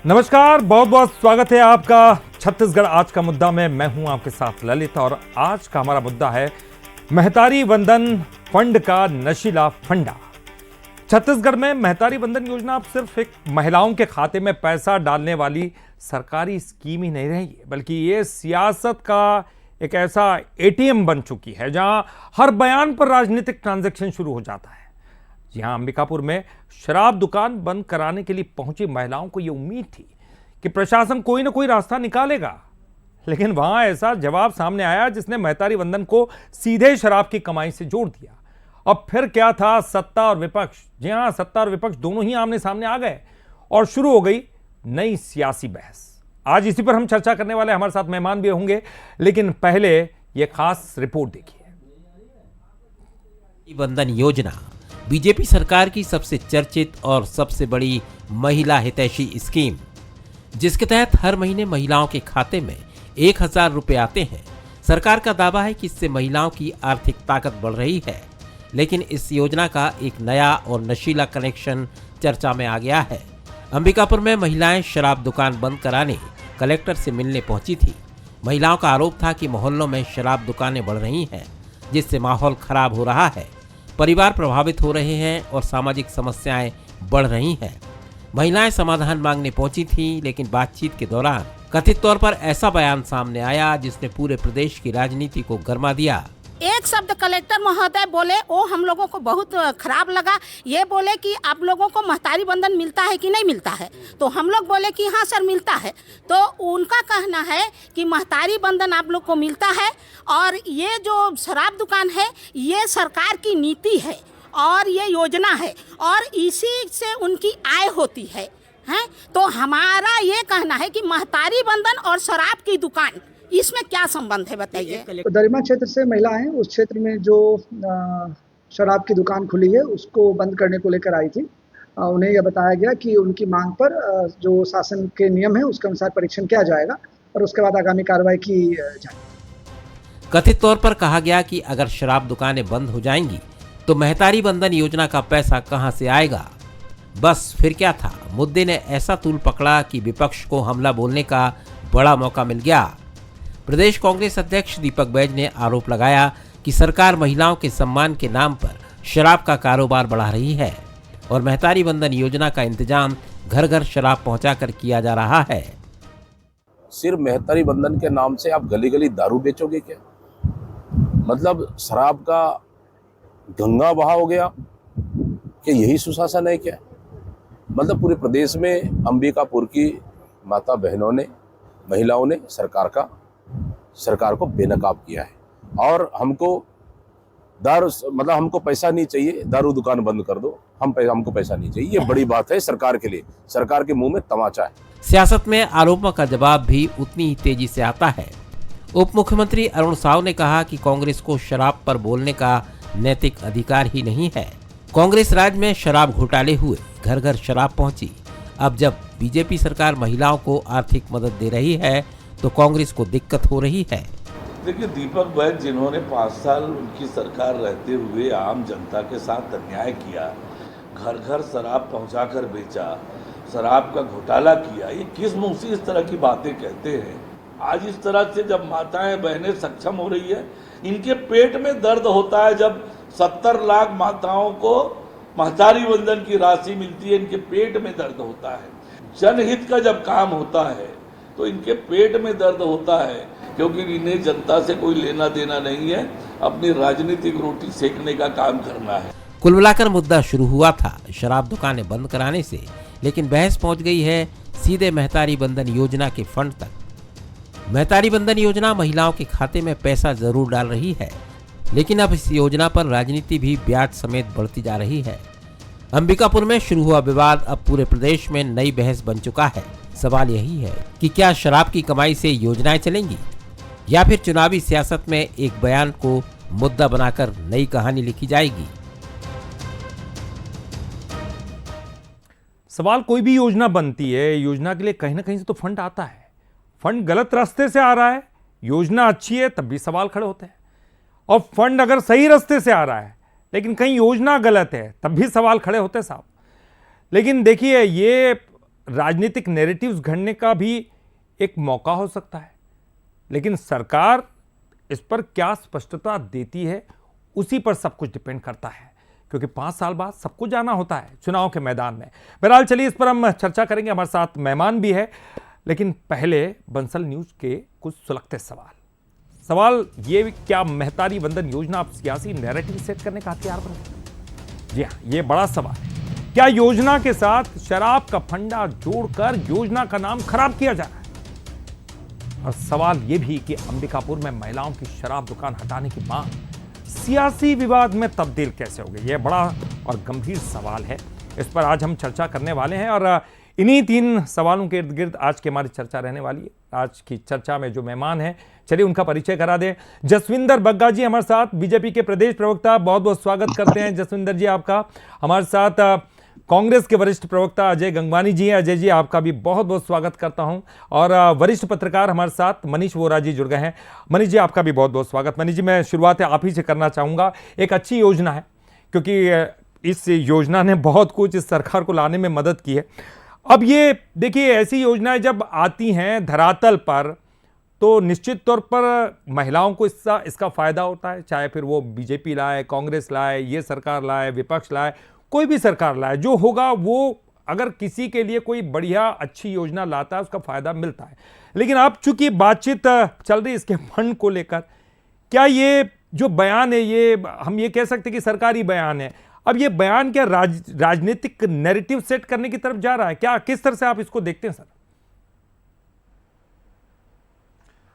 नमस्कार, बहुत बहुत स्वागत है आपका छत्तीसगढ़ आज का मुद्दा में। मैं हूं आपके साथ ललित और आज का हमारा मुद्दा है महतारी वंदन फंड का नशीला फंडा। छत्तीसगढ़ में महतारी वंदन योजना अब सिर्फ एक महिलाओं के खाते में पैसा डालने वाली सरकारी स्कीम ही नहीं रही है, बल्कि ये सियासत का एक ऐसा एटीएम बन चुकी है जहां हर बयान पर राजनीतिक ट्रांजैक्शन शुरू हो जाता है। यहां अंबिकापुर में शराब दुकान बंद कराने के लिए पहुंची महिलाओं को यह उम्मीद थी कि प्रशासन कोई ना कोई रास्ता निकालेगा, लेकिन वहां ऐसा जवाब सामने आया जिसने महतारी वंदन को सीधे शराब की कमाई से जोड़ दिया। अब फिर क्या था, सत्ता और विपक्ष, जी हां, सत्ता और विपक्ष दोनों ही आमने सामने आ गए और शुरू हो गई नई सियासी बहस। आज इसी पर हम चर्चा करने वाले, हमारे साथ मेहमान भी होंगे, लेकिन पहले यह खास रिपोर्ट देखिए। वंदन योजना बीजेपी सरकार की सबसे चर्चित और सबसे बड़ी महिला हितैषी स्कीम, जिसके तहत हर महीने महिलाओं के खाते में 1000 रुपए आते हैं। सरकार का दावा है कि इससे महिलाओं की आर्थिक ताकत बढ़ रही है, लेकिन इस योजना का एक नया और नशीला कनेक्शन चर्चा में आ गया है। अंबिकापुर में महिलाएं शराब दुकान बंद कराने कलेक्टर से मिलने पहुंची थी। महिलाओं का आरोप था कि मोहल्लों में शराब दुकानें बढ़ रही हैं, जिससे माहौल खराब हो रहा है, परिवार प्रभावित हो रहे हैं और सामाजिक समस्याएं बढ़ रही हैं। महिलाएं समाधान मांगने पहुंची थीं, लेकिन बातचीत के दौरान कथित तौर पर ऐसा बयान सामने आया जिसने पूरे प्रदेश की राजनीति को गरमा दिया। एक शब्द कलेक्टर महोदय बोले, वो हम लोगों को बहुत खराब लगा। ये बोले कि आप लोगों को महतारी वंदन मिलता है कि नहीं मिलता है, तो हम लोग बोले कि हाँ सर मिलता है। तो उनका कहना है कि महतारी वंदन आप लोग को मिलता है और ये जो शराब दुकान है ये सरकार की नीति है और ये योजना है और इसी से उनकी आय होती है। तो हमारा ये कहना है कि महतारी वंदन और शराब की दुकान, इसमें क्या संबंध है बताइए। दरिमा क्षेत्र से महिला हैं, उस क्षेत्र में जो शराब की दुकान खुली है उसको बंद करने को लेकर आई थी। उन्हें यह बताया गया कि उनकी मांग पर जो शासन के नियम है उसके अनुसार परीक्षण किया जाएगा और उसके बाद आगामी कार्रवाई की जाएगी। कथित तौर पर कहा गया कि अगर शराब दुकानें बंद हो जाएंगी तो महतारी वंदन योजना का पैसा कहां से आएगा। बस फिर क्या था, मुद्दे ने ऐसा तूल पकड़ा कि विपक्ष को हमला बोलने का बड़ा मौका मिल गया। प्रदेश कांग्रेस अध्यक्ष दीपक बैज ने आरोप लगाया कि सरकार महिलाओं के सम्मान के नाम पर शराब का कारोबार बढ़ा रही है और महतारी वंदन योजना का इंतजाम घर घर शराब पहुंचाकर किया जा रहा है। सिर्फ महतारी वंदन के नाम से आप गली गली दारू बेचोगे क्या? मतलब शराब का गंगा बहा हो गया कि यही सुशासन है क्या? मतलब पूरे प्रदेश में अंबिकापुर की माता बहनों ने, महिलाओं ने सरकार को बेनकाब किया है और हमको हमको पैसा नहीं चाहिए, दारू दुकान बंद कर दो, हमको पैसा नहीं चाहिए। ये बड़ी बात है सरकार के लिए, सरकार के मुंह में तमाचा है। सियासत में आरोपों का जवाब भी उतनी ही तेजी से आता है। उप मुख्यमंत्री अरुण साव ने कहा कि कांग्रेस को शराब पर बोलने का नैतिक अधिकार ही नहीं है। कांग्रेस राज में शराब घोटाले हुए, घर घर शराब पहुंची। अब जब बीजेपी सरकार महिलाओं को आर्थिक मदद दे रही है तो कांग्रेस को दिक्कत हो रही है। देखिए, दीपक बैज जिन्होंने 5 साल उनकी सरकार रहते हुए आम जनता के साथ अन्याय किया, घर घर शराब पहुंचाकर बेचा, शराब का घोटाला किया, ये किस मुंह से इस तरह की बातें कहते हैं? आज इस तरह से जब माताएं बहनें सक्षम हो रही है, इनके पेट में दर्द होता है जब 70 लाख माताओं को महतारी वंदन की राशि मिलती है, इनके पेट में दर्द होता है। जनहित का जब काम होता है तो इनके पेट में दर्द होता है, क्योंकि इन्हें जनता से कोई लेना देना नहीं है, अपनी राजनीतिक रोटी सेकने का काम करना है। कुल मिलाकर मुद्दा शुरू हुआ था शराब दुकानें बंद कराने से, लेकिन बहस पहुंच गई है सीधे महतारी वंदन योजना के फंड तक। महतारी वंदन योजना महिलाओं के खाते में पैसा जरूर डाल रही है, लेकिन अब इस योजना पर राजनीति भी ब्याज समेत बढ़ती जा रही है। अंबिकापुर में शुरू हुआ विवाद अब पूरे प्रदेश में नई बहस बन चुका है। सवाल यही है कि क्या शराब की कमाई से योजनाएं चलेंगी या फिर चुनावी सियासत में एक बयान को मुद्दा बनाकर नई कहानी लिखी जाएगी। सवाल, कोई भी योजना बनती है, योजना के लिए कहीं ना कहीं से तो फंड आता है। फंड गलत रास्ते से आ रहा है, योजना अच्छी है, तब भी सवाल खड़े होते हैं। और फंड अगर सही रास्ते से आ रहा है लेकिन कहीं योजना गलत है, तब भी सवाल खड़े होते साहब। लेकिन देखिए, ये राजनीतिक नैरेटिव्स घड़ने का भी एक मौका हो सकता है, लेकिन सरकार इस पर क्या स्पष्टता देती है उसी पर सब कुछ डिपेंड करता है, क्योंकि 5 साल बाद सबको जाना होता है चुनाव के मैदान में। बहरहाल चलिए इस पर हम चर्चा करेंगे, हमारे साथ मेहमान भी है, लेकिन पहले बंसल न्यूज के कुछ सुलगते सवाल ये, क्या मेहतारी वंदन योजना अब सियासी नैरेटिव सेट करने का हथियार बन गई? जी हाँ, ये बड़ा सवाल है। क्या योजना के साथ शराब का फंडा जोड़कर योजना का नाम खराब किया जा रहा है? और सवाल यह भी कि अंबिकापुर में महिलाओं की शराब दुकान हटाने की मांग सियासी विवाद में तब्दील कैसे हो गई? यह बड़ा और गंभीर सवाल है, इस पर आज हम चर्चा करने वाले हैं और इन्हीं 3 सवालों के इर्द गिर्द आज की हमारी चर्चा रहने वाली है। आज की चर्चा में जो मेहमान हैं, चलिए उनका परिचय करा दें। जसविंदर बग्गा जी हमारे साथ, बीजेपी के प्रदेश प्रवक्ता, बहुत बहुत स्वागत करते हैं जसविंदर जी आपका। हमारे साथ कांग्रेस के वरिष्ठ प्रवक्ता अजय गंगवानी जी हैं। अजय जी आपका भी बहुत बहुत स्वागत करता हूं। और वरिष्ठ पत्रकार हमारे साथ मनीष वोरा जी जुड़ गए हैं। मनीष जी आपका भी बहुत बहुत स्वागत। मनीष जी, मैं शुरुआत आप ही से करना चाहूँगा। एक अच्छी योजना है, क्योंकि इस योजना ने बहुत कुछ इस सरकार को लाने में मदद की है। अब ये देखिए, ऐसी योजनाएं जब आती हैं धरातल पर तो निश्चित तौर पर महिलाओं को इसका फायदा होता है, चाहे फिर वो बीजेपी लाए, कांग्रेस लाए, ये सरकार लाए, विपक्ष लाए, कोई भी सरकार लाए, जो होगा वो अगर किसी के लिए कोई बढ़िया अच्छी योजना लाता है उसका फायदा मिलता है। लेकिन अब चूंकि बातचीत चल रही इसके फंड को लेकर, क्या ये जो बयान है ये हम ये कह सकते हैं कि सरकारी बयान है, अब ये बयान क्या राजनीतिक नैरेटिव सेट करने की तरफ जा रहा है? क्या किस तरह से आप इसको देखते हैं सर?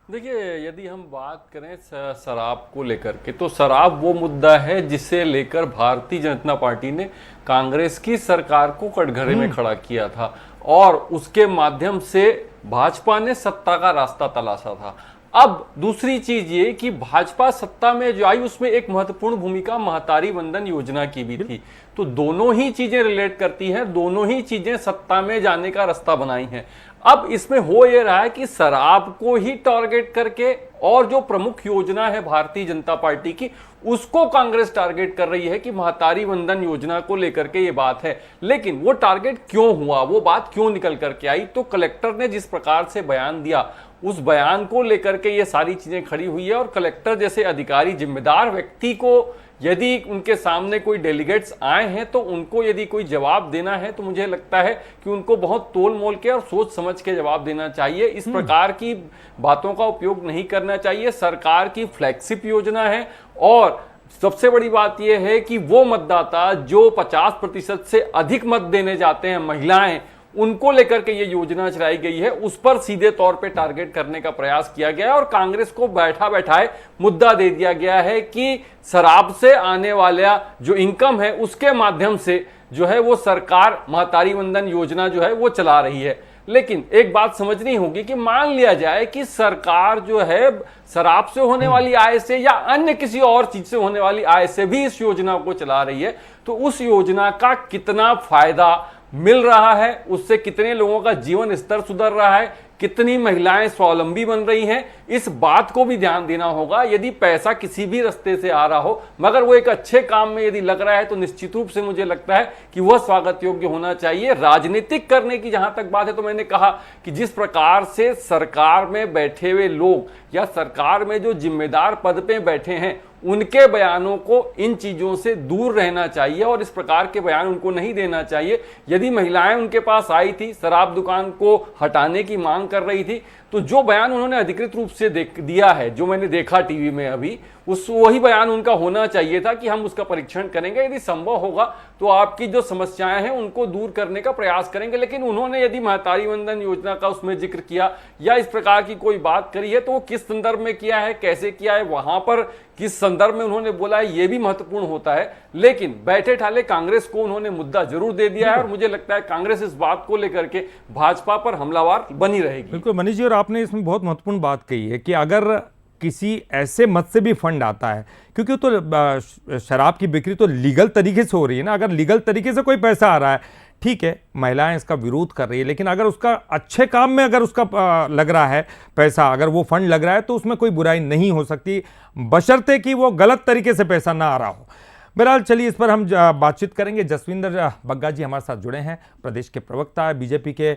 देखिए, यदि हम बात करें शराब को लेकर के, तो शराब वो मुद्दा है जिसे लेकर भारतीय जनता पार्टी ने कांग्रेस की सरकार को कटघरे में खड़ा किया था और उसके माध्यम से भाजपा ने सत्ता का रास्ता तलाशा था। अब दूसरी चीज ये कि भाजपा सत्ता में जो आई उसमें एक महत्वपूर्ण भूमिका महतारी वंदन योजना की भी थी। तो दोनों ही चीजें रिलेट करती हैं, दोनों ही चीजें सत्ता में जाने का रास्ता बनाई हैं। अब इसमें हो ये रहा है कि शराब को ही टारगेट करके और जो प्रमुख योजना है भारतीय जनता पार्टी की उसको कांग्रेस टारगेट कर रही है कि महतारी वंदन योजना को लेकर के ये बात है। लेकिन वो टारगेट क्यों हुआ, वो बात क्यों निकल करके आई? तो कलेक्टर ने जिस प्रकार से बयान दिया उस बयान को लेकर के ये सारी चीजें खड़ी हुई है। और कलेक्टर जैसे अधिकारी, जिम्मेदार व्यक्ति को यदि उनके सामने कोई डेलीगेट्स आए हैं तो उनको यदि कोई जवाब देना है तो मुझे लगता है कि उनको बहुत तोल मोल के और सोच समझ के जवाब देना चाहिए। इस प्रकार की बातों का उपयोग नहीं करना चाहिए। सरकार की फ्लैगशिप योजना है और सबसे बड़ी बात यह है कि वो मतदाता जो 50% से अधिक मत देने जाते हैं, महिलाएं, उनको लेकर के ये योजना चलाई गई है, उस पर सीधे तौर पे टारगेट करने का प्रयास किया गया है। और कांग्रेस को बैठा बैठाए मुद्दा दे दिया गया है कि शराब से आने वाला जो इनकम है उसके माध्यम से जो है वो सरकार महतारी वंदन योजना जो है वो चला रही है। लेकिन एक बात समझनी होगी कि मान लिया जाए कि सरकार जो है शराब से होने वाली आय से या अन्य किसी और चीज से होने वाली आय से भी इस योजना को चला रही है, तो उस योजना का कितना फायदा मिल रहा है, उससे कितने लोगों का जीवन स्तर सुधर रहा है, कितनी महिलाएं स्वावलंबी बन रही हैं, इस बात को भी ध्यान देना होगा। यदि पैसा किसी भी रास्ते से आ रहा हो मगर वो एक अच्छे काम में यदि लग रहा है तो निश्चित रूप से मुझे लगता है कि वह स्वागत योग्य होना चाहिए। राजनीतिक करने की जहां तक बात है तो मैंने कहा कि जिस प्रकार से सरकार में बैठे हुए लोग या सरकार में जो जिम्मेदार पद पे बैठे हैं उनके बयानों को इन चीजों से दूर रहना चाहिए और इस प्रकार के बयान उनको नहीं देना चाहिए। यदि महिलाएं उनके पास आई थी, शराब दुकान को हटाने की मांग कर रही थी, तो जो बयान उन्होंने अधिकृत रूप से दिया है, जो मैंने देखा टीवी में अभी, वही बयान उनका होना चाहिए था कि हम उसका परीक्षण करेंगे, यदि संभव होगा तो आपकी जो समस्याएं हैं उनको दूर करने का प्रयास करेंगे। लेकिन उन्होंने यदि महतारी वंदन योजना का उसमें जिक्र किया या इस प्रकार की कोई बात करी है तो वो किस संदर्भ में किया है, कैसे किया है, वहां पर किस संदर्भ में उन्होंने बोला है, ये भी महत्वपूर्ण होता है। लेकिन बैठे ठाले कांग्रेस को उन्होंने मुद्दा जरूर दे दिया है और मुझे लगता है कांग्रेस इस बात को लेकर के भाजपा पर हमलावर बनी रहेगी। बिल्कुल मनीष जी, और आपने इसमें बहुत महत्वपूर्ण बात कही है कि अगर किसी ऐसे मत से भी फंड आता है, क्योंकि तो शराब की बिक्री तो लीगल तरीके से हो रही है ना, अगर लीगल तरीके से कोई पैसा आ रहा है, ठीक है, महिलाएं इसका विरोध कर रही है, लेकिन अगर उसका अच्छे काम में अगर उसका लग रहा है पैसा, अगर वो फंड लग रहा है तो उसमें कोई बुराई नहीं हो सकती, बशर्ते कि वो गलत तरीके से पैसा ना आ रहा हो। बहरहाल चलिए इस पर हम बातचीत करेंगे। जसविंदर बग्गा जी हमारे साथ जुड़े हैं, प्रदेश के प्रवक्ता है बीजेपी के।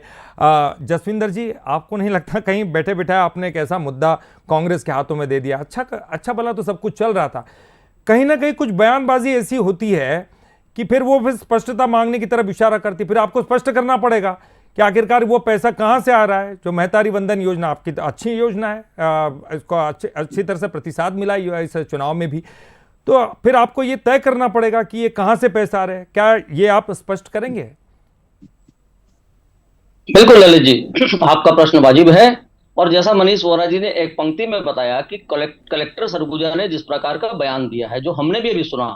जसविंदर जी, आपको नहीं लगता कहीं बैठे बैठे आपने एक ऐसा मुद्दा कांग्रेस के हाथों में दे दिया? अच्छा भला तो सब कुछ चल रहा था, कहीं ना कहीं कुछ बयानबाजी ऐसी होती है कि फिर वो स्पष्टता मांगने की तरफ इशारा करती, फिर आपको स्पष्ट करना पड़ेगा कि आखिरकार वो पैसा कहाँ से आ रहा है। जो मेहतारी वंदन योजना आपकी तो अच्छी योजना है, इसको अच्छी तरह से प्रतिसाद मिला इस चुनाव में भी, तो फिर आपको ये तय करना पड़ेगा कि ये कहाँ से पैसा आ रहे हैं। क्या ये आप स्पष्ट करेंगे? बिल्कुल ललित जी, आपका प्रश्न वाजिब है। और जैसा मनीष वोरा जी ने एक पंक्ति में बताया कि कलेक्टर सरगुजा ने जिस प्रकार का बयान दिया है, जो हमने भी अभी सुना,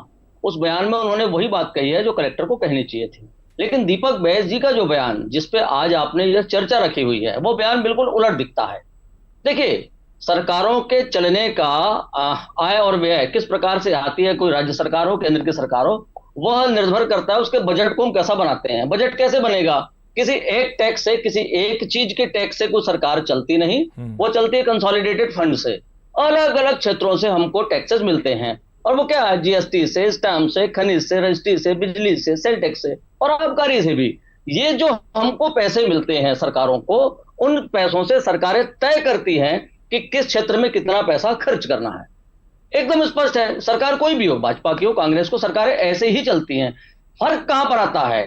उस बयान में उन्होंने वही बात कही है जो कलेक्टर को कहनी चाहिए थी। लेकिन दीपक बैस जी का जो बयान, जिसपे आज आपने यह चर्चा रखी हुई है, वो बयान बिल्कुल उलट दिखता है। देखिए, सरकारों के चलने का आय और व्यय किस प्रकार से आती है, कोई राज्य सरकार हो, केंद्र की सरकार हो, वह निर्भर करता है उसके बजट को हम कैसा बनाते हैं। बजट कैसे बनेगा? किसी एक टैक्स से, किसी एक चीज के टैक्स से कोई सरकार चलती नहीं, वो चलती है कंसोलिडेटेड फंड से। अलग अलग क्षेत्रों से हमको टैक्सेस मिलते हैं, और वो क्या है? जीएसटी से, स्टैम्प से, खनिज से, रजिस्ट्री से, बिजली से, सेल टैक्स से और आबकारी से भी। ये जो हमको पैसे मिलते हैं सरकारों को, उन पैसों से सरकारें तय करती हैं कि किस क्षेत्र में कितना पैसा खर्च करना है। एकदम स्पष्ट है, सरकार कोई भी हो, भाजपा की हो, कांग्रेस को, सरकारें ऐसे ही चलती हैं। फर्क कहां पर आता है?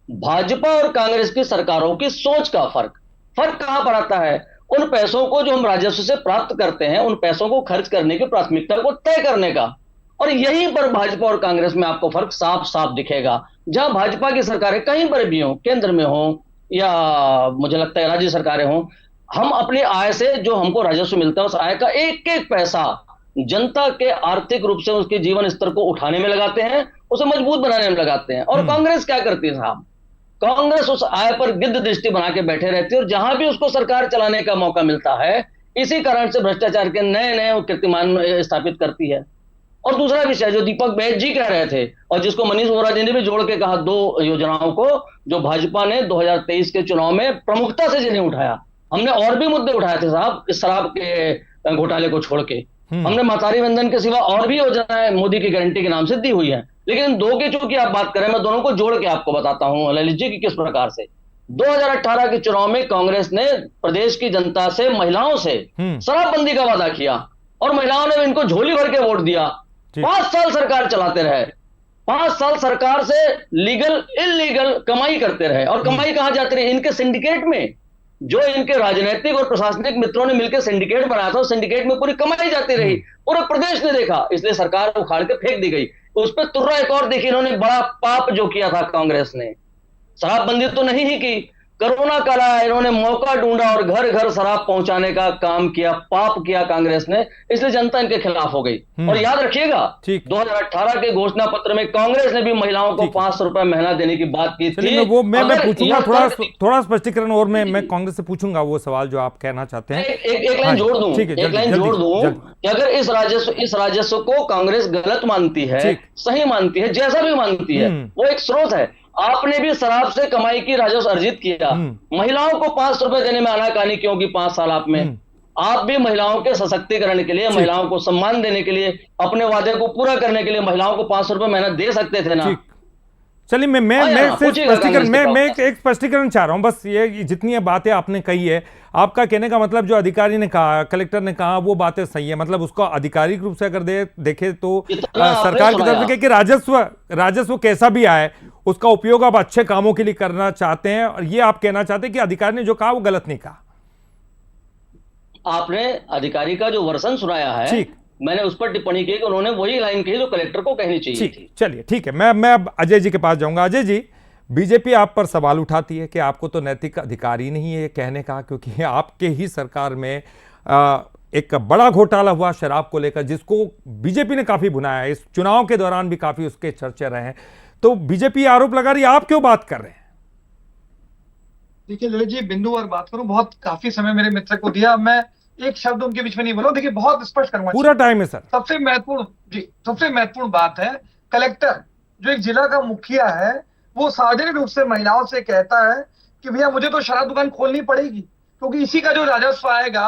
भाजपा और कांग्रेस की सरकारों की सोच का फर्क कहां पर आता है? उन पैसों को जो हम राजस्व से प्राप्त करते हैं, उन पैसों को खर्च करने की प्राथमिकता को तय करने का। और यहीं पर भाजपा और कांग्रेस में आपको फर्क साफ साफ दिखेगा। जहां भाजपा की सरकारें कहीं पर भी हो, केंद्र में हो या मुझे लगता है राज्य सरकारें हो, हम अपनी आय से जो हमको राजस्व मिलता है, उस आय का एक एक पैसा जनता के आर्थिक रूप से उसके जीवन स्तर को उठाने में लगाते हैं, उसे मजबूत बनाने में लगाते हैं। और कांग्रेस क्या करती है साहब? कांग्रेस उस आय पर गिद्ध दृष्टि बना के बैठे रहती है, और जहां भी उसको सरकार चलाने का मौका मिलता है, इसी कारण से भ्रष्टाचार के नए नए कीर्तिमान स्थापित करती है। और दूसरा विषय जो दीपक बैस जी कह रहे थे, और जिसको मनीष वोरा जी ने भी जोड़ के कहा, दो योजनाओं को जो भाजपा ने 2023 के चुनाव में प्रमुखता से जिन्हें उठाया, हमने और भी मुद्दे उठाए थे साहब, इस शराब के घोटाले को छोड़ के। हमने महतारी वंदन के सिवा और भी योजनाएं मोदी की गारंटी के नाम से दी हुई है। लेकिन दो की चूंकि आप बात करें, मैं दोनों को जोड़ के आपको बताता हूं ललित जी की किस प्रकार से 2018 के चुनाव में कांग्रेस ने प्रदेश की जनता से, महिलाओं से शराबबंदी का वादा किया, और महिलाओं ने इनको झोली भर के वोट दिया। 5 साल सरकार चलाते रहे, 5 साल सरकार से लीगल इलीगल कमाई करते रहे। और कमाई कहां जाती रही? इनके सिंडिकेट में, जो इनके राजनीतिक और प्रशासनिक मित्रों ने मिलकर सिंडिकेट बनाया था, उस सिंडिकेट में पूरी कमाई जाती रही। पूरा प्रदेश ने देखा, इसलिए सरकार उखाड़ के फेंक दी गई। उस पर तुर्रा एक और देखिए, इन्होंने बड़ा पाप जो किया था कांग्रेस ने, शराबबंदी तो नहीं ही की, कोरोना काल आया, इन्होंने मौका ढूंढा और घर घर शराब पहुंचाने का काम किया, पाप किया कांग्रेस ने, इसलिए जनता इनके खिलाफ हो गई। और याद रखिएगा, 2018 के घोषणा पत्र में कांग्रेस ने भी महिलाओं को 500 रुपए महीना देने की बात की थी। वो मैं पूछूंगा, थोड़ा स्पष्टीकरण, और मैं कांग्रेस से पूछूंगा वो सवाल जो आप कहना चाहते हैं। एक लाइन जोड़ दूं, कि अगर इस राजस्व को कांग्रेस गलत मानती है, सही मानती है, जैसा भी मानती है, वो एक स्रोत है। आपने भी शराब से कमाई की राजस्व अर्जित किया, महिलाओं को 500 रुपए देने में आनाकानी क्यों की 5 साल आप में? आप भी महिलाओं के सशक्तिकरण के लिए, महिलाओं को सम्मान देने के लिए, अपने वादे को पूरा करने के लिए महिलाओं को 500 रुपए महीना दे सकते थे ना। चलिए मैं एक स्पष्टीकरण चाह रहा हूं, बस ये जितनी बातें आपने कही है, आपका कहने का मतलब जो अधिकारी ने कहा, कलेक्टर ने कहा, वो बातें सही है, मतलब उसको आधिकारिक रूप से अगर देखे तो सरकार की तरफ से कि राजस्व कैसा भी आए, उसका उपयोग आप अच्छे कामों के लिए करना चाहते हैं, और ये आप कहना चाहते हैं कि अधिकारी ने जो कहा वो गलत नहीं कहा। आपने अधिकारी का जो वर्जन सुनाया है, मैंने उस पर टिप्पणी की कि उन्होंने वही लाइन कही जो कलेक्टर को कहनी चाहिए थी। चलिए ठीक है, मैं अब अजय जी के पास जाऊंगा। अजय जी, बीजेपी आप पर सवाल उठाती है कि आपको तो नैतिक अधिकार ही नहीं है ये कहने का, क्योंकि आपके ही सरकार में एक बड़ा घोटाला हुआ शराब को लेकर, जिसको बीजेपी ने काफी भुनाया है, इस चुनाव के दौरान भी काफी उसके चर्चे रहे हैं, तो बीजेपी आरोप लगा रही है, आप क्यों बात कर रहे हैं? देखिए ललित जी, बिंदु और बात करूं, बहुत काफी समय मेरे मित्र को दिया, मैं एक शब्द उनके बीच में नहीं बोला। देखिए बहुत स्पष्ट करूंगा, पूरा टाइम है सर। सबसे महत्वपूर्ण बात है, कलेक्टर जो एक जिला का मुखिया है, वो सार्वजनिक रूप से महिलाओं से कहता है कि भैया मुझे तो शराब दुकान खोलनी पड़ेगी, क्योंकि इसी का जो राजस्व आएगा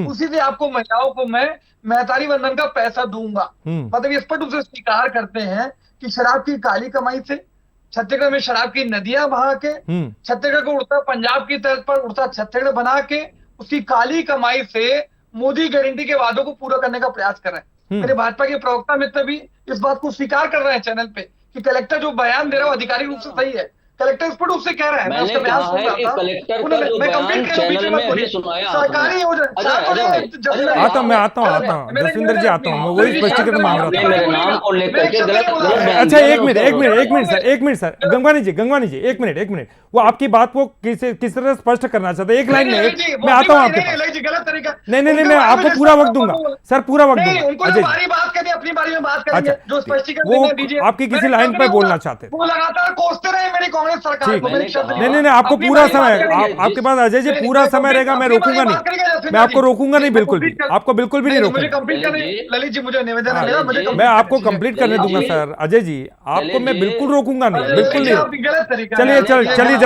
उसी से आपको महिलाओं को मैं महतारी वंदन का पैसा दूंगा। मतलब स्पष्ट रूप से स्वीकार करते हैं कि शराब की काली कमाई से, छत्तीसगढ़ में शराब की नदियां बहा के, छत्तीसगढ़ को उड़ता पंजाब की तर्ज पर उड़ता छत्तीसगढ़ बना के, उसकी काली कमाई से मोदी गारंटी के वादों को पूरा करने का प्रयास कर रहे हैं। मेरे भाजपा के प्रवक्ता मित्र भी इस बात को स्वीकार कर रहे हैं चैनल पे कि कलेक्टर जो बयान दे रहा है अधिकारिक रूप से सही है। कलेक्टर स्पष्ट रूप से कह रहा है, मैं उसका बयान सुन रहा था, मैं कंप्लीट कर रहा हूं। सरकारी योजना आता हूँ जसविंदर जी, आता हूँ, मैं वही स्पष्टीकरण मांग रहा था। अच्छा एक मिनट सर, गंगवानी जी एक मिनट, वो आपकी बात को किस तरह स्पष्ट करना चाहते हैं, एक लाइन में मैं आता हूँ आपके पास। गलत तरीका नहीं मैं आपको पूरा वक्त दूंगा सर, पूरा वक्त दूंगा। अजय बात करें, अपनी बारी में बात करेंगे, जो स्पष्टीकरण वो दीजिए। आपकी किसी लाइन पे बोलना चाहते थे, वो लगातार कोसते रहे मेरी कांग्रेस सरकार को। नहीं आपको पूरा समय, आपके पास अजय जी पूरा समय रहेगा, मैं रोकूंगा नहीं, मैं आपको रोकूंगा नहीं, बिल्कुल भी, आपको बिल्कुल भी नहीं रोकूंगा। ललित जी मुझे निवेदन है मेरा, मुझे मैं आपको कंप्लीट करने दूंगा सर। अजय जी आपको मैं बिल्कुल रोकूंगा नहीं, बिल्कुल नहीं। चलिए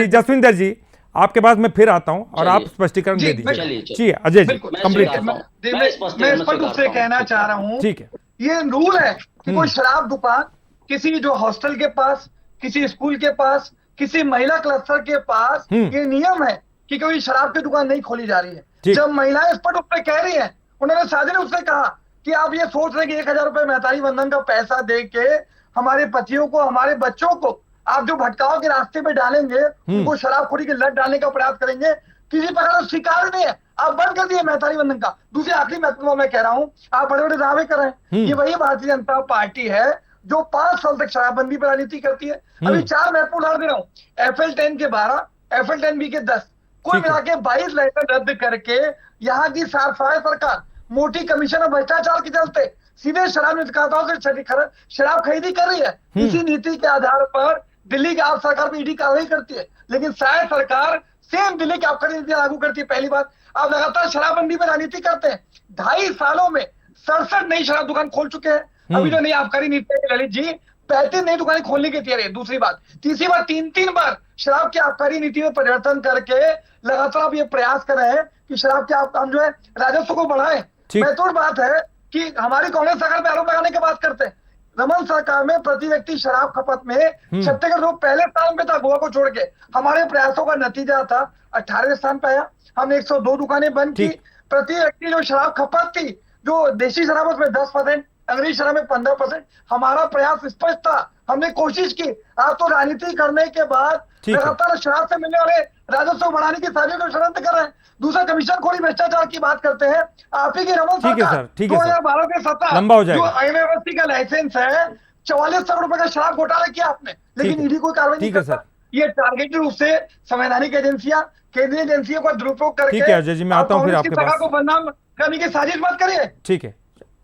जसविंदर जी आपके पास मैं फिर आता हूं और आप स्पष्टीकरण दे दीजिए। अजय जी कंप्लीट। मैं स्पष्ट रूप से कहना चाह रहा हूं, ठीक है, ये रूल है कि कोई शराब दुकान किसी जो हॉस्टल के पास, किसी स्कूल के पास, किसी महिला क्लस्टर के पास, ये नियम है कि कोई शराब की दुकान नहीं खोली जा रही है। जब महिलाएं स्पष्ट रूप से कह रही है, उन्होंने साझे उससे कहा कि आप ये सोच रहे हैं कि 1000 रुपए महतारी वंदन का पैसा दे के हमारे पतियों को, हमारे बच्चों को आप जो भटकाव के रास्ते पे डालेंगे, उनको शराबखोरी की लत डालने का प्रयास करेंगे, किसी प्रकार का स्वीकार नहीं है। आप बंद कर दिए महतारी वंदन का। दूसरी आखिरी महत्व मैं कह रहा हूं, आप बड़े बड़े दावे कर रहे हैं, ये वही भारतीय जनता पार्टी है जो 5 साल तक शराबबंदी पर राजनीति करती है। अभी 4 महत्वपूर्ण उदाहरण दे रहा हूं, FL10 के 12, FL10B के 10, कुल मिला के 22 लाइसेंस रद्द करके यहाँ की सरकार मोटी कमीशन और भ्रष्टाचार के चलते सीधे शराब निर्माताओं से शराब खरीदी कर रही है। इसी नीति के आधार पर दिल्ली की आप सरकार पे ईडी कार्रवाई करती है, लेकिन शायद सरकार सेम दिल्ली की आबकारी नीति लागू करती है। पहली बात, आप लगातार शराबबंदी पर राजनीति करते हैं। 2.5 सालों में 67 नई शराब दुकान खोल चुके हैं। अभी जो नई आबकारी नीति है ललित जी, 35 नई दुकानें खोलने की तैयारी है। दूसरी बात, तीसरी बात, 3 बार शराब की आबकारी नीति में परिवर्तन करके लगातार आप ये प्रयास कर रहे हैं कि शराब के आप जो है राजस्व को बढ़ाएं। महत्वपूर्ण बात है कि हमारी कांग्रेस सरकार पे आरोप लगाने की बात करते हैं। रमन सरकार में प्रति व्यक्ति शराब खपत में छत्तीसगढ़ जो पहले स्थान पे था गोवा को छोड़ के, हमारे प्रयासों का नतीजा था 18वें स्थान पे आया। हमने 102 दुकानें बंद की। प्रति व्यक्ति जो शराब खपत थी, जो देशी शराब उसमें 10%, अंग्रेजी शराब में 15%। हमारा प्रयास स्पष्ट था, हमने कोशिश की। आप तो राजनीति करने के बाद लगातार शराब से मिलने वाले राजस्व बढ़ाने की साजिश को षड्यंत्र कर रहे हैं। दूसरा, कमीशन खोरी भ्रष्टाचार की बात करते हैं। आप ही की रमन सरकार 2012 से 17 जो IMFC का लाइसेंस है, 44 करोड़ रुपए का शराब घोटाला किया आपने, लेकिन ईडी कोई कार्रवाई नहीं करता। ये टारगेटेड रूप से संवैधानिक एजेंसियां, केंद्रीय एजेंसियों का दुरुपयोग करके, ठीक है अजय जी, मैं आता हूं फिर आपके पास, को बदनाम करने की साजिश मत करिए। ठीक है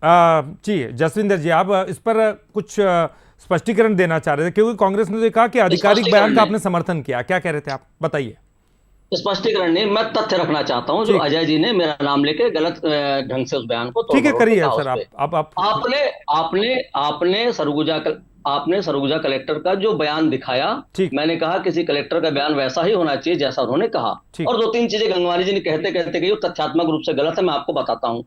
जी जसविंदर जी, आप इस पर कुछ स्पष्टीकरण देना चाह रहे थे, क्योंकि कांग्रेस ने तो कहा कि आधिकारिक बयान का आपने समर्थन किया, क्या कह रहे थे आप, बताइए। स्पष्टीकरण नहीं, मैं तथ्य रखना चाहता हूं। जो अजय जी ने मेरा नाम लेके गलत ढंग से उस बयान को ठीक है करिए सर। आपने सरगुजा कलेक्टर का जो बयान दिखाया, मैंने कहा किसी कलेक्टर का बयान वैसा ही होना चाहिए जैसा उन्होंने कहा। और 2-3 चीजें गंगवानी जी ने कहते कहते कही तथ्यात्मक रूप से गलत है, मैं आपको बताता हूं।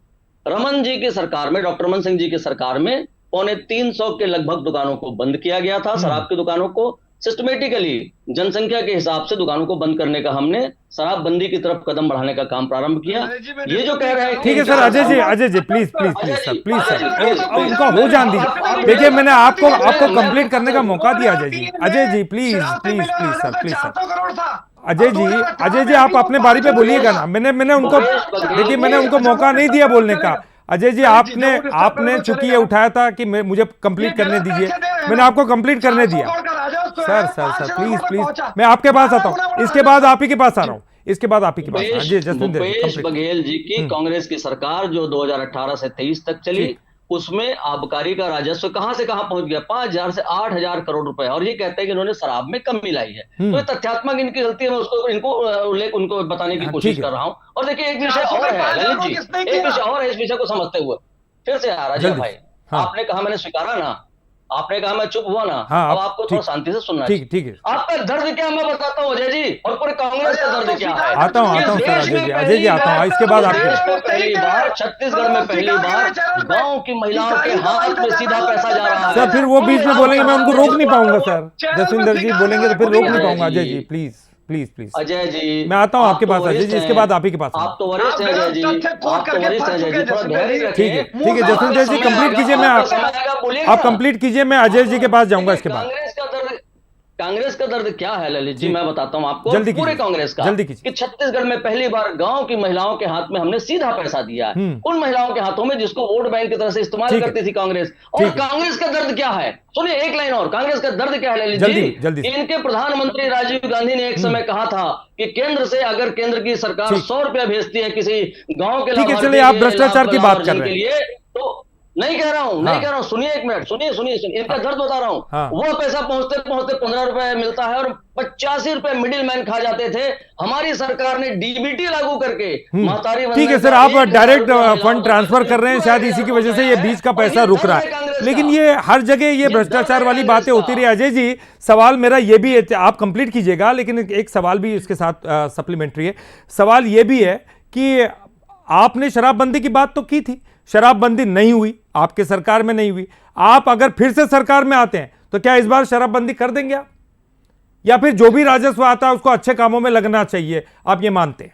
रमन जी की सरकार में, डॉक्टर रमन सिंह जी की सरकार में 325 के लगभग दुकानों को बंद किया गया था। शराब की दुकानों को सिस्टमेटिकली जनसंख्या के हिसाब से दुकानों को बंद करने का हमने शराबबंदी की तरफ कदम बढ़ाने का काम प्रारंभ किया। ये जो कह रहे हैं, ठीक है sir. Ajay ji please sir, उनका हो जान दीजिए। देखिए मैंने आपको कंप्लीट करने का मौका दिया। Ajay ji please sir. अजय जी आप अपने बारी पे बोलिएगा ना। मैंने उनको मौका नहीं दिया बोलने का। अजय जी आपने चूंकि ये उठाया था कि मुझे कंप्लीट करने दीजिए, मैंने आपको कंप्लीट करने दिया। सर प्लीज मैं आपके पास आता हूँ, इसके बाद आप ही के पास आ रहा हूँ, इसके बाद आप ही के पास। भूपेश बघेल जी की कांग्रेस की सरकार जो 2018 से 23 तक चली, उसमें आबकारी का राजस्व कहां से कहां पहुंच गया, 5000 से 8000 करोड़ रुपए। और ये कहते हैं कि इन्होंने शराब में कमी लाई है, तो तथ्यात्मक इनकी गलती है। मैं उनको बताने की कोशिश कर रहा हूं। और देखिए एक विषय और है ललित जी, एक विषय और है, इस विषय को समझते हुए फिर से आ रहा है भाई। आपने कहा, मैंने स्वीकारा ना आपने कहा मैं चुप हुआ ना, हाँ, अब आपको थोड़ा शांति से सुनना ठीक ठीक है। आपका दर्द क्या मैं बताता हूँ अजय जी, और पूरे कांग्रेस का दर्द क्या है। आता हूँ सर अजय जी आता हूँ, इसके बाद आपके पहली बार छत्तीसगढ़ में पहली बार गांव की महिलाओं के हाथ में सीधा पैसा जा रहा है। सर फिर वो बीच में बोलेंगे, मैं उनको रोक नहीं पाऊंगा सर, जसविंदर जी बोलेंगे तो फिर रोक नहीं पाऊंगा। Ajay ji please please please Ajay ji, मैं आता हूँ आपके पास अजय जी, इसके बाद आप ही के पास। आप तो वरिष्ठ हैं अजय जी, आप तो वरिष्ठ हैं अजय जी, थोड़ा धैर्य रखिए। ठीक है जसविंदर जी कंप्लीट कीजिए, मैं आप कंप्लीट कीजिए, मैं अजय जी के पास जाऊंगा इसके बाद। कांग्रेस का दर्द क्या है ललित जी, मैं बताता हूँ आपको, जल्दी पूरे कांग्रेस का, जल्दी कीजिए। कि छत्तीसगढ़ में पहली बार गांव की महिलाओं के हाथ में हमने सीधा पैसा दिया है, उन महिलाओं के हाथों में जिसको वोट बैंक की तरह से इस्तेमाल करती थी कांग्रेस। और कांग्रेस का दर्द क्या है, सुनिए एक लाइन और, कांग्रेस का दर्द क्या है ललित जी, इनके प्रधानमंत्री राजीव गांधी ने एक समय कहा था कि केंद्र से अगर केंद्र की सरकार 100 रुपया भेजती है किसी गांव के ठीक है, चलिए आप भ्रष्टाचार की बात कर रहे हैं तो नहीं कह रहा हूं, सुनिए एक मिनट, सुनिए इनका दर्द बता रहा हूं। वो पैसा पहुंचते पहुंचते 15 रुपए मिलता है और 85 रुपए मिडिल मैन खा जाते थे। हमारी सरकार ने डीबीटी लागू करके महतारी, ठीक है सर, आप डायरेक्ट फंड ट्रांसफर कर रहे हैं, शायद इसी की वजह से ये बीच का पैसा रुक रहा है, लेकिन ये हर जगह ये भ्रष्टाचार वाली बातें होती रही। अजय जी सवाल मेरा ये भी है, आप कंप्लीट कीजिएगा, लेकिन एक सवाल भी इसके साथ सप्लीमेंट्री है। सवाल ये भी है कि आपने शराबबंदी की बात तो की थी, शराबबंदी नहीं हुई, आपके सरकार में नहीं हुई, आप अगर फिर से सरकार में आते हैं तो क्या इस बार शराबबंदी कर देंगे आप, या फिर जो भी राजस्व आता है उसको अच्छे कामों में लगना चाहिए, आप ये मानते हैं?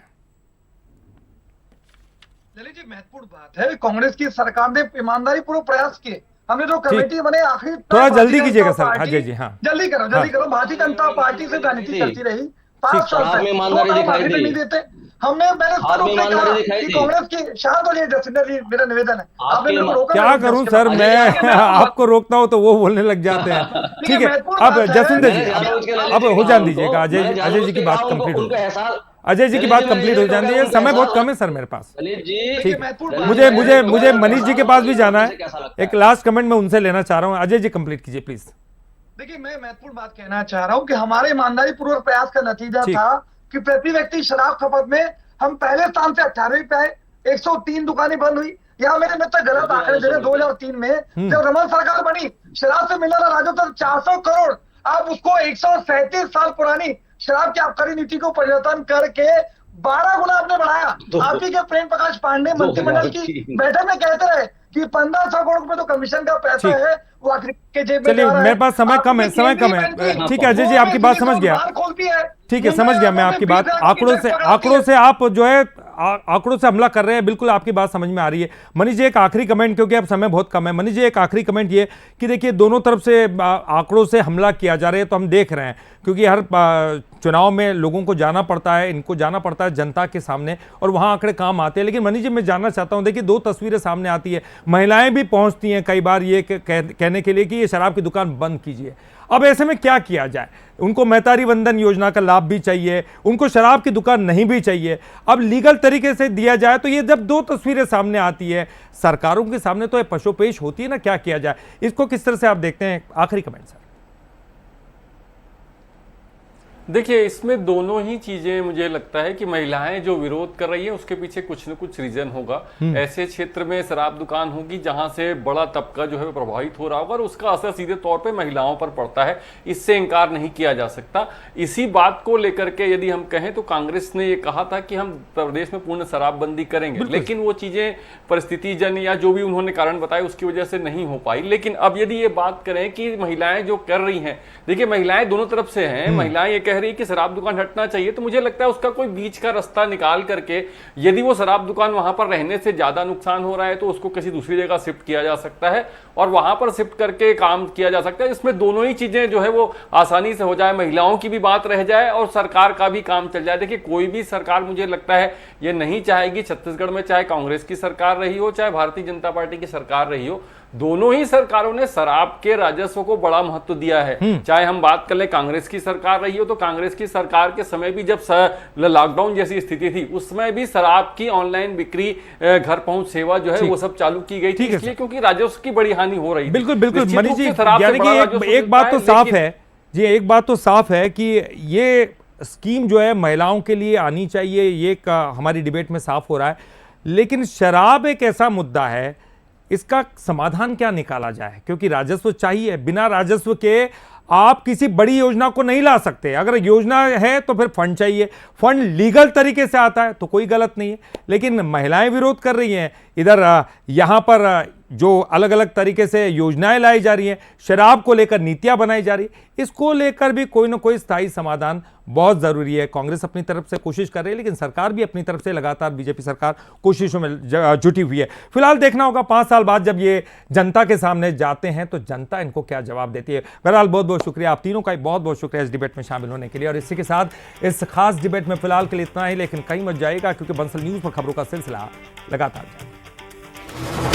ललित जी महत्वपूर्ण बात है, कांग्रेस की सरकार ने ईमानदारी पूर्वक प्रयास किए, हमने जो कमेटी बने आखिर थोड़ा जल्दी कीजिएगा सर अजय जी। हाँ जल्दी करो, भारतीय जनता पार्टी से राजनीति चलती रही 5 साल में, ईमानदारी दिखाई दी नहीं देते। मैंने कांग्रेस की शायद, और ये जसविंदर जी मेरा निवेदन है, आपने मेरे को रोका, क्या करूं सर, मैं आपको रोकता हूं तो वो बोलने लग जाते हैं। ठीक है, अब जसविंदर जी अब हो जान दीजिएगा, अजय जी की बात कंप्लीट हो, अजय जी की बात कंप्लीट हो जाती है, समय बहुत कम है सर मेरे पास। ठीक, मुझे मनीष जी के पास भी जाना है, एक लास्ट कमेंट मैं उनसे लेना चाह रहा हूँ। अजय जी कंप्लीट कीजिए प्लीज। देखिए मैं महत्वपूर्ण बात कहना चाह रहा हूँ कि हमारे ईमानदारी पूर्वक प्रयास का नतीजा था कि प्रति व्यक्ति शराब खपत में हम पहले स्थान से 18वीं पे आए, 103 दुकानें बंद हुई। यहाँ मेरे मित्र गलत आंकड़े दे रहे, 2003 में जब रमन सरकार बनी, शराब से मिलने वाला राजस्व 400 करोड़, आप उसको 137 साल पुरानी शराब की आबकारी नीति को परिवर्तन करके 12 गुना आपने बढ़ाया। आप ही के प्रेम प्रकाश पांडे मंत्रिमंडल की बैठक में कहते रहे कि 1500 करोड़ रुपए तो कमीशन का पैसा है वो आखिरी के जेब में। चलिए मेरे पास समय कम है, ठीक है अजय जी आपकी बात समझ गया, ठीक है समझ गया मैं आपकी बात, आंकड़ों से आप जो है आंकड़ों से हमला कर रहे हैं, बिल्कुल आपकी बात समझ में आ रही है। मनीष जी एक आखिरी कमेंट, क्योंकि अब समय बहुत कम है, मनीष जी एक आखिरी कमेंट ये कि देखिए दोनों तरफ से आंकड़ों से हमला किया जा रहा है, तो हम देख रहे हैं क्योंकि हर चुनाव में लोगों को जाना पड़ता है, इनको जाना पड़ता है जनता के सामने और वहाँ आंकड़े काम आते हैं। लेकिन मनीष जी मैं जानना चाहता हूँ, देखिए 2 तस्वीरें सामने आती है, महिलाएं भी पहुँचती हैं कई बार ये कहने के लिए कि ये शराब की दुकान बंद कीजिए। अब ऐसे में क्या किया जाए, उनको महतारी वंदन योजना का लाभ भी चाहिए, उनको शराब की दुकान नहीं भी चाहिए, अब लीगल तरीके से दिया जाए तो ये जब 2 तस्वीरें सामने आती है सरकारों के सामने तो ये पशोपेश होती है ना, क्या किया जाए, इसको किस तरह से आप देखते हैं? आखिरी कमेंट सर। देखिए इसमें दोनों ही चीजें, मुझे लगता है कि महिलाएं जो विरोध कर रही है उसके पीछे कुछ न कुछ रीजन होगा। ऐसे क्षेत्र में शराब दुकान होगी जहां से बड़ा तबका जो है प्रभावित हो रहा होगा और उसका असर सीधे तौर पे महिलाओं पर पड़ता है, इससे इनकार नहीं किया जा सकता। इसी बात को लेकर के यदि हम कहें तो कांग्रेस ने ये कहा था कि हम प्रदेश में पूर्ण शराबबंदी करेंगे, लेकिन वो चीजें परिस्थिति जन या जो भी उन्होंने कारण बताए उसकी वजह से नहीं हो पाई। लेकिन अब यदि ये बात करें कि महिलाएं जो कर रही हैं, देखिए महिलाएं दोनों तरफ से हैं, महिलाएं ये कह रही है कि शराब दुकान हटना चाहिए, तो मुझे लगता है उसका कोई बीच का रास्ता निकाल करके यदि वो शराब दुकान वहां पर रहने से ज्यादा नुकसान हो रहा है तो उसको किसी दूसरी जगह शिफ्ट किया जा सकता है और वहां पर शिफ्ट करके काम किया जा सकता है। इसमें दोनों ही चीजें जो है वो आसानी से हो जाए, महिलाओं की भी बात रह जाए और सरकार का भी काम चल जाए। देखिए कोई भी सरकार मुझे लगता है ये नहीं चाहेगी, छत्तीसगढ़ में चाहे कांग्रेस की सरकार रही हो चाहे भारतीय जनता पार्टी की सरकार रही हो, दोनों ही सरकारों ने शराब के राजस्व को बड़ा महत्व दिया है। चाहे हम बात कर ले कांग्रेस की सरकार रही हो तो कांग्रेस की सरकार के समय भी जब लॉकडाउन जैसी स्थिति थी उस समय भी शराब की ऑनलाइन बिक्री, घर पहुंच सेवा जो है वो सब चालू की गई थी, इसलिए क्योंकि राजस्व की बड़ी हानि हो रही थी। बिल्कुल बिल्कुल मनीष जी, यानी कि एक बात तो साफ है जी, एक बात तो साफ है कि ये स्कीम जो है महिलाओं के लिए आनी चाहिए, ये हमारी डिबेट में साफ हो रहा है। लेकिन शराब एक ऐसा मुद्दा है, इसका समाधान क्या निकाला जाए, क्योंकि राजस्व चाहिए, बिना राजस्व के आप किसी बड़ी योजना को नहीं ला सकते। अगर योजना है तो फिर फंड चाहिए, फंड लीगल तरीके से आता है तो कोई गलत नहीं है, लेकिन महिलाएं विरोध कर रही हैं। इधर यहां पर जो अलग अलग तरीके से योजनाएं लाई जा रही हैं, शराब को लेकर नीतियां बनाई जा रही है, इसको लेकर भी कोई ना कोई स्थायी समाधान बहुत जरूरी है। कांग्रेस अपनी तरफ से कोशिश कर रही है, लेकिन सरकार भी अपनी तरफ से लगातार, बीजेपी सरकार कोशिशों में जुटी हुई है। फिलहाल देखना होगा 5 साल बाद जब ये जनता के सामने जाते हैं तो जनता इनको क्या जवाब देती है। बहरहाल बहुत बहुत शुक्रिया, आप तीनों का बहुत बहुत शुक्रिया इस डिबेट में शामिल होने के लिए। और इसी के साथ इस खास डिबेट में फिलहाल के लिए इतना ही, लेकिन कहीं मत जाएगा क्योंकि बंसल न्यूज पर खबरों का सिलसिला लगातार जारी है।